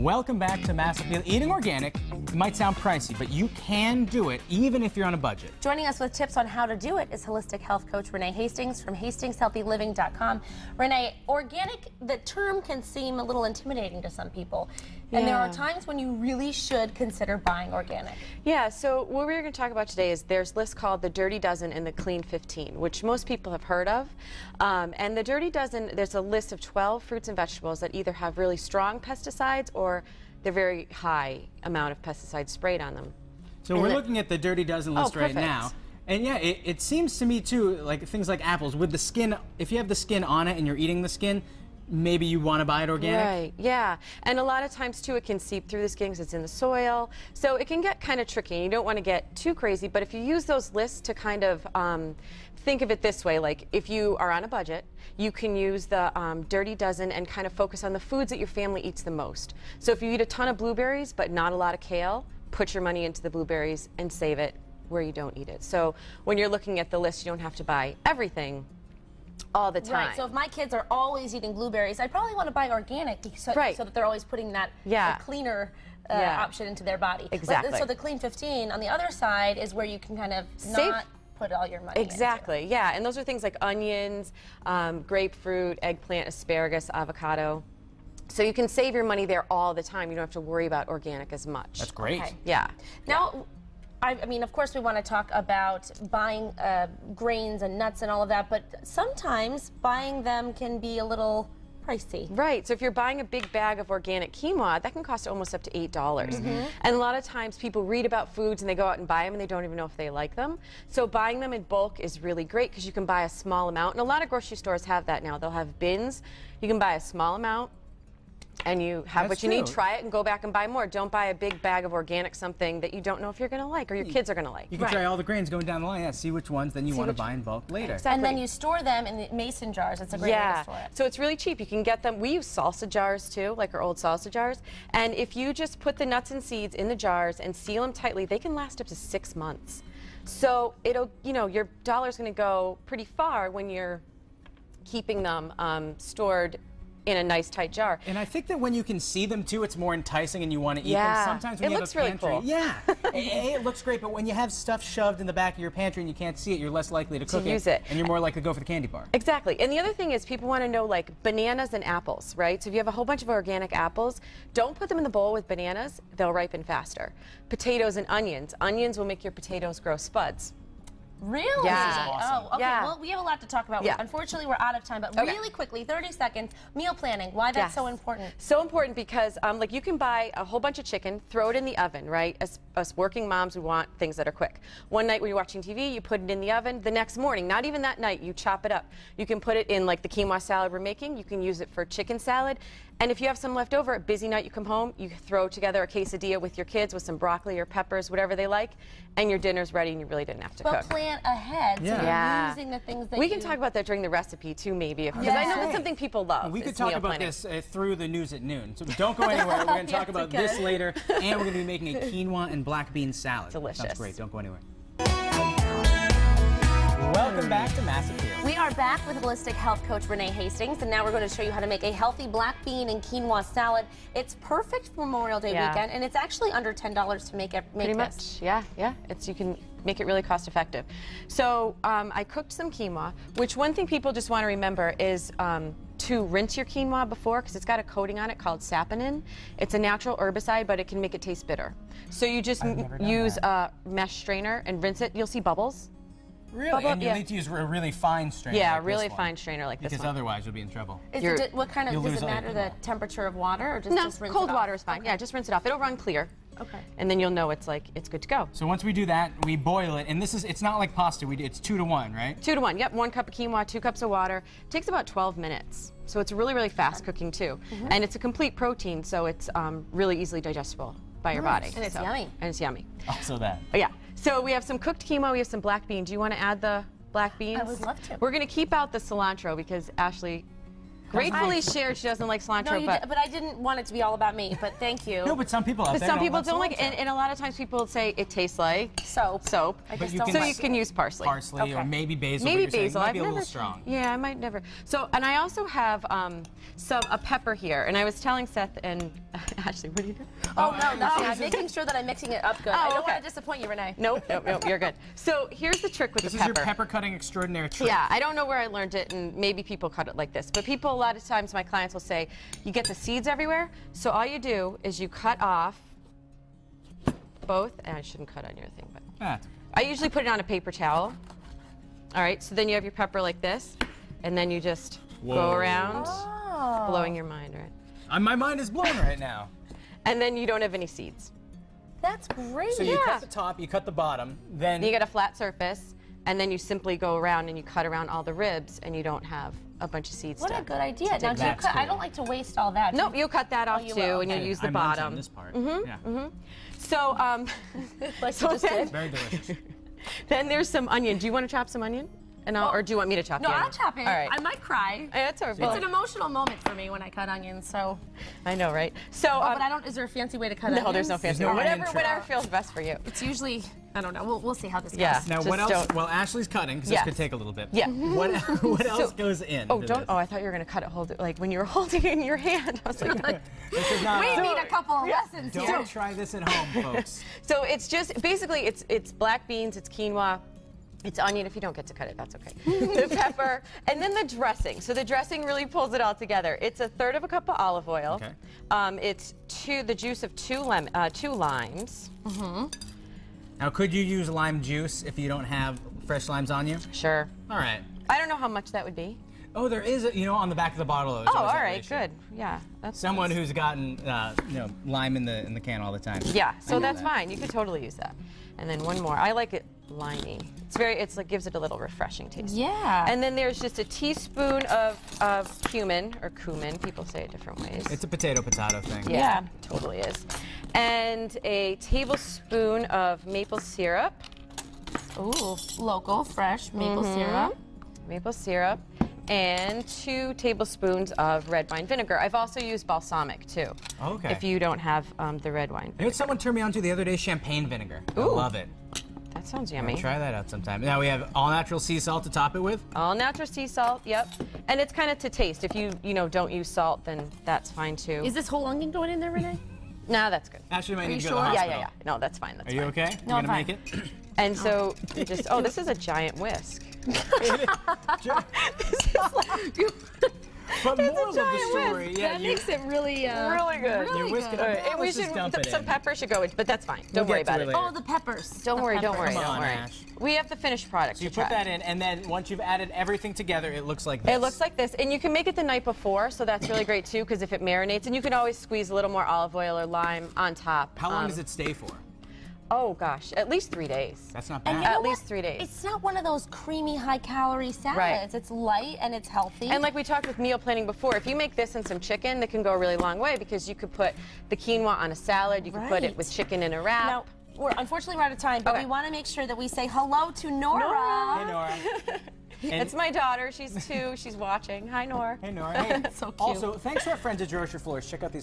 Welcome back to Mass Appeal. Eating organic might sound pricey, but you can do it even if you're on a budget. Joining us with tips on how to do it is holistic health coach Renee Hastings from HastingsHealthyLiving.com. Renee, organic, the term can seem a little intimidating to some people. And there are times when you really should consider buying organic. Yeah, so what we're going to talk about today is there's a list called the Dirty Dozen and the Clean 15, which most people have heard of. And the Dirty Dozen, there's a list of 12 fruits and vegetables that either have really strong pesticides or they're very high amount of pesticides sprayed on them. So we're looking at the Dirty Dozen list right now. And yeah, it seems to me too, like things like apples, with the skin, if you have the skin on it and you're eating the skin, maybe you want to buy it organic? Right, yeah. And a lot of times too it can seep through the skin because it's in the soil. So it can get kind of tricky. You don't want to get too crazy, but if you use those lists to kind of think of it this way, like if you are on a budget, you can use the Dirty Dozen and kind of focus on the foods that your family eats the most. So if you eat a ton of blueberries but not a lot of kale, put your money into the blueberries and save it where you don't eat it. So when you're looking at the list, you don't have to buy everything all the time. Right, so if my kids are always eating blueberries, I probably want to buy organic so that they're always putting that cleaner option into their body. Exactly. So the Clean 15 on the other side is where you can kind of not put all your money into. Yeah, and those are things like onions, grapefruit, eggplant, asparagus, avocado. So you can save your money there all the time. You don't have to worry about organic as much. That's great. Okay. Yeah. Now, I mean, of course, we want to talk about buying grains and nuts and all of that, but sometimes buying them can be a little pricey. Right. So if you're buying a big bag of organic quinoa, that can cost almost up to $8. And a lot of times people read about foods and they go out and buy them and they don't even know if they like them. So buying them in bulk is really great because you can buy a small amount. And a lot of grocery stores have that now. They'll have bins. You can buy a small amount and you have what you need, try it and go back and buy more. Don't buy a big bag of organic something that you don't know if you're going to like or your kids are going to like. You can try all the grains going down the line, see which ones then you want to buy in bulk later. Exactly. And then you store them in the mason jars. It's a great way to store it. So it's really cheap. You can get them. We use salsa jars too, like our old salsa jars. And if you just put the nuts and seeds in the jars and seal them tightly, they can last up to 6 months. So it'll, you know, your dollar's going to go pretty far when you're keeping them stored in a nice tight jar. And I think that when you can see them too, it's more enticing and you want to eat them. Sometimes when you have a pantry, really cool. it looks great, but when you have stuff shoved in the back of your pantry and you can't see it, you're less likely to cook use it. And you're more likely to go for the candy bar. Exactly. And the other thing is people want to know like bananas and apples, right? So if you have a whole bunch of organic apples, don't put them in the bowl with bananas. They'll ripen faster. Potatoes and onions. Onions will make your potatoes grow spuds. Really? Yeah. This is awesome. Oh, okay. Well, we have a lot to talk about. Unfortunately, we're out of time, but really quickly, 30 seconds, meal planning. Why that's so important? So important because like you can buy a whole bunch of chicken, throw it in the oven, right? Us working moms, we want things that are quick. One night when you're watching TV, you put it in the oven. The next morning, not even that night, you chop it up. You can put it in like the quinoa salad we're making. You can use it for chicken salad. And if you have some left over, a busy night, you come home, you throw together a quesadilla with your kids with some broccoli or peppers, whatever they like, and your dinner's ready and you really didn't have to cook. But plan ahead, so you're using the things that we can talk about that during the recipe too, maybe, because I know that's something people love. We could talk about this through the news at noon, so don't go anywhere. We're going to talk about this later, and we're going to be making a quinoa and black bean salad. Delicious. Sounds great. Don't go anywhere. Welcome back to Mass Appeal. We are back with holistic health coach Renee Hastings, and now we're going to show you how to make a healthy black bean and quinoa salad. It's perfect for Memorial Day weekend, and it's actually under $10 to make Pretty much, yeah. You can make it really cost effective. So I cooked some quinoa, which one thing people just want to remember is to rinse your quinoa before, because it's got a coating on it called saponin. It's a natural herbicide, but it can make it taste bitter. So you just use a mesh strainer and rinse it. You'll see bubbles. Really? And you need to use a really fine strainer. Yeah, like really fine strainer like this one. Because otherwise you'll be in trouble. What kind of, does it matter the temperature of water, or just rinse it off? Cold water is fine. Yeah, just rinse it off. It'll run clear. Okay. And then you'll know it's good to go. So once we do that, we boil it, and it's not like pasta. It's 2 to 1, right? 2 to 1. Yep. 1 cup of quinoa, 2 cups of water. It takes about 12 minutes. So it's really, really fast cooking too. And it's a complete protein, so it's really easily digestible by your body. And it's yummy. And it's yummy. Also that. Yeah. So we have some cooked quinoa. We have some black beans. Do you want to add the black beans? I would love to. We're going to keep out the cilantro because Ashley gratefully shared she doesn't like cilantro. No, but I didn't want it to be all about me, but thank you. No, but some people out there some people don't like it, cilantro. and a lot of times people say it tastes like soap. So you can use parsley. Parsley or maybe basil. Maybe basil. Might be a little strong. Yeah, I might never. So, and I also have a pepper here, and I was telling Seth and Ashley, what are you doing? Oh, no, nothing. I'm making sure that I'm mixing it up good. I don't want to disappoint you, Renee. Nope, you're good. So here's the trick with This the is pepper. your pepper cutting extraordinary trick. Yeah, I don't know where I learned it, and maybe people cut it like this. But people, a lot of times, my clients will say, you get the seeds everywhere. So all you do is you cut off both, and I shouldn't cut on your thing, but I usually put it on a paper towel. All right, so then you have your pepper like this, and then you just go around, blowing your mind, right? My mind is blown right now. And then you don't have any seeds. That's great. So you cut the top, you cut the bottom, then You get a flat surface, and then you simply go around and you cut around all the ribs, and you don't have a bunch of seeds. What a good idea. Now, do you That's cut? I cool. don't like to waste all that. Nope, you cut that off you too, will. and you use the bottom. This part. So, Like so you just did. Very delicious. then there's some onion. Do you want to chop some onion? And or do you want me to chop No, the onion? I'll chop it. All right. I might cry. That's all right. It's an emotional moment for me when I cut onions. So, I know, right? So, but I don't. Is there a fancy way to cut onions? no, there's no fancy. no onion whatever, trick. whatever feels best for you. It's usually. I don't know. We'll see how this Yeah. goes. Now, Just what else? don't- Well, Ashley's cutting, because Yes. this could take a little bit. Yeah. What else goes in? Oh, to don't. this? Oh, I thought you were gonna cut it. Hold it like when you were holding it in your hand. I was like, This is not. We need a couple of lessons here. Don't try this at home, folks. so it's just basically it's black beans, it's quinoa. It's onion. If you don't get to cut it, that's okay. The pepper, and then the dressing. So the dressing really pulls it all together. It's 1/3 of a cup of olive oil. Okay. It's the juice of two limes. Now, could you use lime juice if you don't have fresh limes on you? Sure. All right. I don't know how much that would be. Oh, there is, on the back of the bottle. Oh, all right, good. Yeah, that's Someone nice. who's gotten, lime in the can all the time. Yeah, so know that's that. fine. You could totally use that. And then one more. I like it limey. It's like gives it a little refreshing taste. Yeah. And then there's just a teaspoon of cumin or cumin. People say it different ways. It's a potato thing. Yeah, totally is. And a tablespoon of maple syrup. Ooh, local, fresh maple syrup. Maple syrup. And 2 tablespoons of red wine vinegar. I've also used balsamic too. Okay. If you don't have the red wine You know vinegar. what someone turned me on to the other day? Champagne vinegar. I Ooh. love it. That sounds yummy. Try that out sometime. Now we have all natural sea salt to top it with. All natural sea salt, yep. And it's kind of to taste. If you don't use salt, then that's fine too. Is this whole onion going in there, Renee? No, that's good. Actually, might Are need you to go to the sure? hospital. Yeah. No, that's fine. That's Are you fine. okay? No, you I'm gonna make it? And so you just this is a giant whisk. But moral of the story, That makes it really, Really good. you whisk it up. And we Let's just should dump it some in. pepper should go in, but that's fine. We'll Don't worry get to about it it. later. Oh, the peppers. Don't worry. Come Don't on, worry. Ash. We have the finished product. So you to put try. that in, and then once you've added everything together, it looks like this. It looks like this, and you can make it the night before, so that's really great too, because if it marinates, and you can always squeeze a little more olive oil or lime on top. How long does it stay for? Oh gosh, at least 3 days. That's not And bad. you know At what? least 3 days. It's not one of those creamy, high-calorie salads. Right. It's light and it's healthy. And like we talked with meal planning before, if you make this and some chicken, it can go a really long way because you could put the quinoa on a salad, you could put it Right. with chicken in a wrap. Now, unfortunately, we're out of time, but Okay. we want to make sure that we say hello to Nora. Hey, Nora. And- It's my daughter, she's 2, she's watching. Hi, Nora. Hey, Nora. Hey. So cute. Also, thanks to our friends at Grocer Floors. Check out these